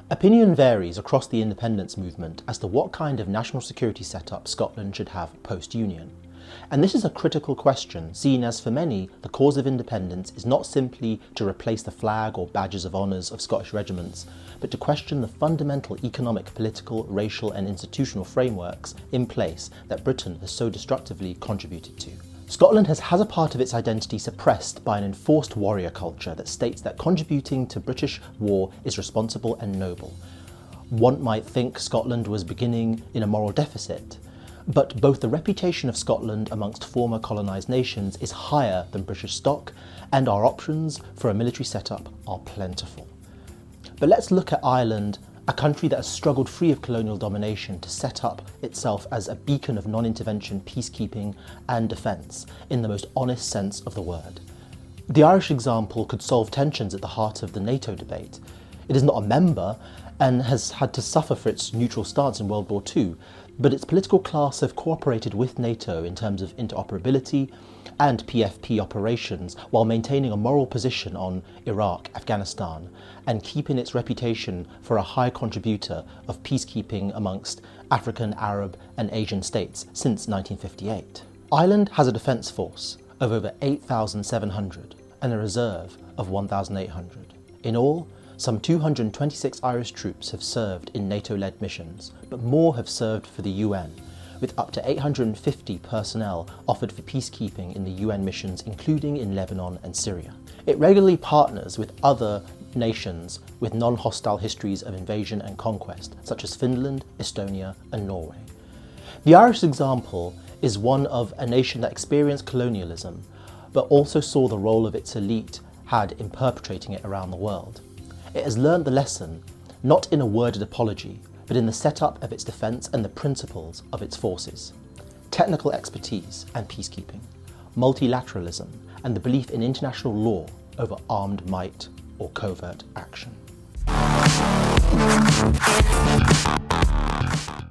Opinion varies across the independence movement as to what kind of national security setup Scotland should have post-Union. And this is a critical question, seen as for many, the cause of independence is not simply to replace the flag or badges of honours of Scottish regiments, but to question the fundamental economic, political, racial and institutional frameworks in place that Britain has so destructively contributed to. Scotland has had a part of its identity suppressed by an enforced warrior culture that states that contributing to British war is responsible and noble. One might think Scotland was beginning in a moral deficit, but both the reputation of Scotland amongst former colonised nations is higher than British stock, and our options for a military setup are plentiful. But let's look at Ireland, a country that has struggled free of colonial domination to set up itself as a beacon of non-intervention, peacekeeping and defence, in the most honest sense of the word. The Irish example could solve tensions at the heart of the NATO debate. It is not a member and has had to suffer for its neutral stance in World War II, but its political class have cooperated with NATO in terms of interoperability and PFP operations while maintaining a moral position on Iraq, Afghanistan, and keeping its reputation for a high contributor of peacekeeping amongst African, Arab and Asian states since 1958. Ireland has a defence force of over 8,700 and a reserve of 1,800. In all, some 226 Irish troops have served in NATO-led missions, but more have served for the UN, with up to 850 personnel offered for peacekeeping in the UN missions, including in Lebanon and Syria. It regularly partners with other nations with non-hostile histories of invasion and conquest, such as Finland, Estonia and Norway. The Irish example is one of a nation that experienced colonialism, but also saw the role of its elite had in perpetrating it around the world. It has learned the lesson, not in a worded apology, but in the setup of its defence and the principles of its forces. Technical expertise and peacekeeping, multilateralism and the belief in international law over armed might or covert action.